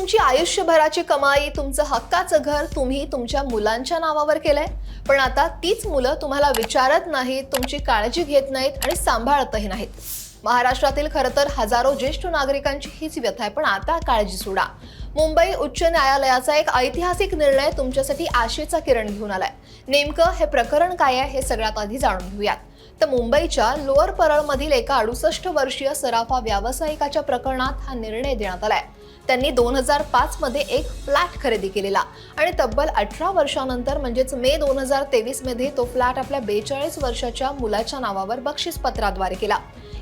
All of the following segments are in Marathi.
तुमची आयुष्यभराची कमाई, तुमचं हक्काचं घर तुम्ही तुमच्या मुलांच्या नावावर केलंय, पण आता तीच मुलं तुम्हाला विचारत नाहीत, तुमची काळजी घेत नाहीत आणि सांभाळतही नाहीत. महाराष्ट्रातील खरं तर हजारो ज्येष्ठ नागरिकांची हीच व्यथा आहे, पण आता काळजी सोडा. मुंबई उच्च न्यायालयाचा एक ऐतिहासिक निर्णय तुमच्यासाठी आशेचा किरण घेऊन आलाय. नेमकं हे प्रकरण काय आहे हे सगळ्यात आधी जाणून घेऊयात. तर मुंबईच्या लोअर परळमधील एका 68 वर्षीय सराफा व्यावसायिकाच्या प्रकरणात हा निर्णय देण्यात आलाय. त्यांनी 2005 मध्ये एक फ्लॅट खरेदी केलेला आणि तब्बल 18 वर्षांनंतर म्हणजेच मे 2023 मध्ये तो फ्लॅट आपल्या 42 वर्षाच्या मुलाच्या नावावर बक्षीसपत्राद्वारे केला.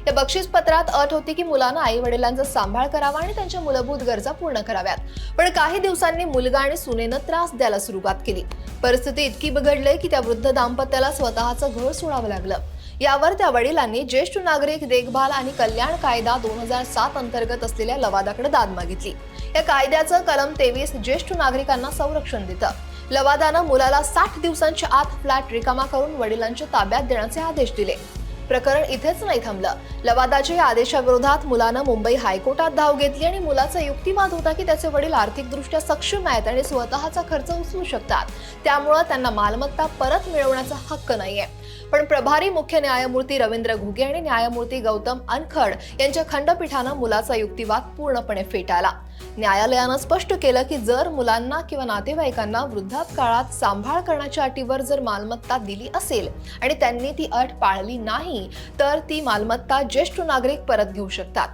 या बक्षीसपत्रात अट होती की मुलानं आई वडिलांचा सांभाळ करावा आणि त्यांच्या मूलभूत गरजा पूर्ण कराव्यात. पण काही दिवसांनी मुलगा आणि सुनेनं त्रास द्यायला सुरुवात केली. परिस्थिती इतकी बिघडली की त्या वृद्ध दाम्पत्याला स्वतःचं घर सोडावं लागलं. यावर त्या वडिलांनी ज्येष्ठ नागरिक देखभाल आणि कल्याण कायदा 2007 अंतर्गत असलेल्या लवादाकडे दाद मागितली. या कायद्याचं कलम 23 ज्येष्ठ नागरिकांना संरक्षण देतं. लवादानं मुलाला 60 दिवसांच्या आत फ्लॅट रिकामा करून वडिलांच्या ताब्यात देण्याचे आदेश दिले. प्रकरण इथेच नाही थांबलं. लवादाच्या या आदेशाविरोधात मुलानं मुंबई हायकोर्टात धाव घेतली आणि मुलाचा युक्तिवाद होता की त्याचे वडील आर्थिकदृष्ट्या सक्षम आहेत आणि स्वतःचा खर्च उचलू शकतात, त्यामुळे त्यांना मालमत्ता परत मिळवण्याचा हक्क नाहीये. पण प्रभारी मुख्य न्यायमूर्ती रवींद्र घुगे आणि न्यायमूर्ती गौतम अनखड यांच्या खंडपीठानं मुलाचा युक्तिवाद पूर्णपणे फेटाळला. न्यायालयानं स्पष्ट केलं की जर मुलांना किंवा नातेवाईकांना वृद्धापकाळात सांभाळ करण्याच्या अटीवर जर मालमत्ता दिली असेल आणि त्यांनी ती अट पाळली नाही तर ती मालमत्ता ज्येष्ठ नागरिक परत घेऊ शकतात.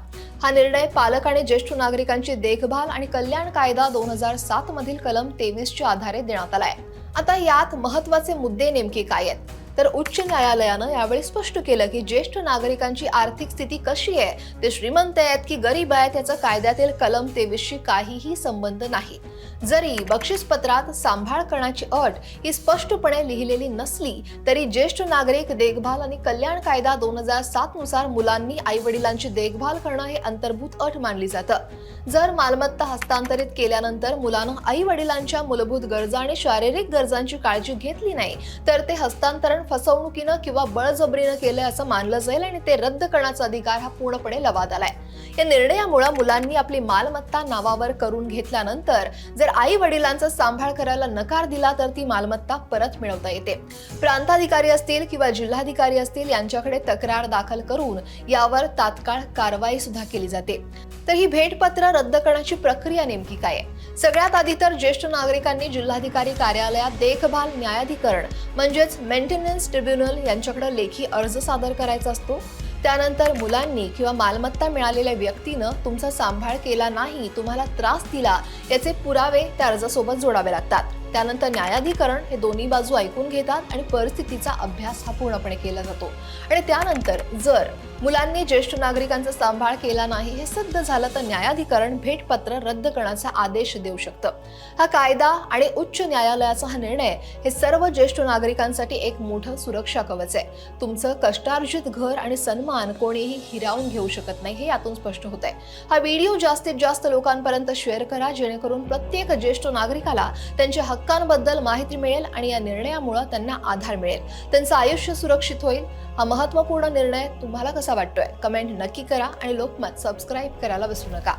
हा निर्णय पालक आणि ज्येष्ठ नागरिकांची देखभाल आणि कल्याण कायदा 2007 मधील कलम 23 च्या आधारे देण्यात आलाय. आता यात महत्त्वाचे मुद्दे नेमके काय आहेत? तर उच्च न्यायालयानं यावेळी स्पष्ट केलं की ज्येष्ठ नागरिकांची आर्थिक स्थिती कशी आहे, ते श्रीमंत आहेत की गरीब आहेत, याचा कायद्यातील कलम 23 शी काहीही संबंध नाही. जरी बक्षीसपत्रात सांभाळ करण्याची अट ही स्पष्टपणे लिहिलेली नसली तरी ज्येष्ठ नागरिक देखभाल आणि कल्याण कायदा 2007 नुसार मुलांनी आई वडिलांची देखभाल करणं हे अंतर्भूत अट मानली जातं. जर मालमत्ता हस्तांतरित केल्यानंतर मुलानं आई वडिलांच्या मूलभूत गरजा आणि शारीरिक गरजांची काळजी घेतली नाही तर ते हस्तांतरण फसवणुकीनं किंवा बळजबरीनं केलंय असं मानलं जाईल आणि ते रद्द करण्याचा अधिकार हा पूर्णपणे लवादाला आहे. या निर्णयामुळे मुलांनी आपली मालमत्ता नावावर करून घेतल्यानंतर जर आई वडिलांचा सांभाळ करायला नकार दिला तर ती मालमत्ता परत मिळवता येते. प्रांताधिकारी असतील किंवा जिल्हाधिकारी असतील यांच्याकडे तक्रार दाखल करून यावर तात्काळ कारवाई सुद्धा केली जाते. तर ही भेटपत्र रद्द करण्याची प्रक्रिया नेमकी काय आहे? सगळ्यात आधी तर ज्येष्ठ नागरिकांनी जिल्हाधिकारी कार्यालयात देखभाल न्यायाधिकरण म्हणजेच मेंटेनन्स ट्रिब्युनल यांच्याकडे लेखी अर्ज सादर करायचा असतो. त्यानंतर मुलांनी किंवा मालमत्ता मिळालेल्या व्यक्तीनं तुमचा सांभाळ केला नाही, तुम्हाला त्रास दिला याचे पुरावे त्या अर्जासोबत जोडावे लागतात. त्यानंतर न्यायाधिकरण हे दोन्ही बाजू ऐकून घेतात आणि परिस्थितीचा अभ्यास हा पूर्णपणे केला जातो. आणि त्यानंतर जर मुलांनी ज्येष्ठ नागरिकांचा सांभाळ केला नाही हे सिद्ध झालं तर न्यायाधिकरण भेटपत्र रद्द करण्याचा आदेश देऊ शकतं. हा कायदा आणि उच्च न्यायालयाचा हा निर्णय हे सर्व ज्येष्ठ नागरिकांसाठी एक मोठं सुरक्षा कवच आहे. तुमचं कष्टार्जित घर आणि सन्मान कोणीही हिरावून घेऊ शकत नाही हे यातून स्पष्ट होत आहे. हा व्हिडिओ जास्तीत जास्त लोकांपर्यंत शेअर करा जेणेकरून प्रत्येक ज्येष्ठ नागरिकाला त्यांच्या हक्कांबद्दल माहिती मिळेल आणि या निर्णयामुळे त्यांना आधार मिळेल, त्यांचं आयुष्य सुरक्षित होईल. हा महत्त्वपूर्ण निर्णय तुम्हाला कसा वाटतोय? कमेंट नक्की करा आणि लोकमत सबस्क्राईब करायला विसरू नका.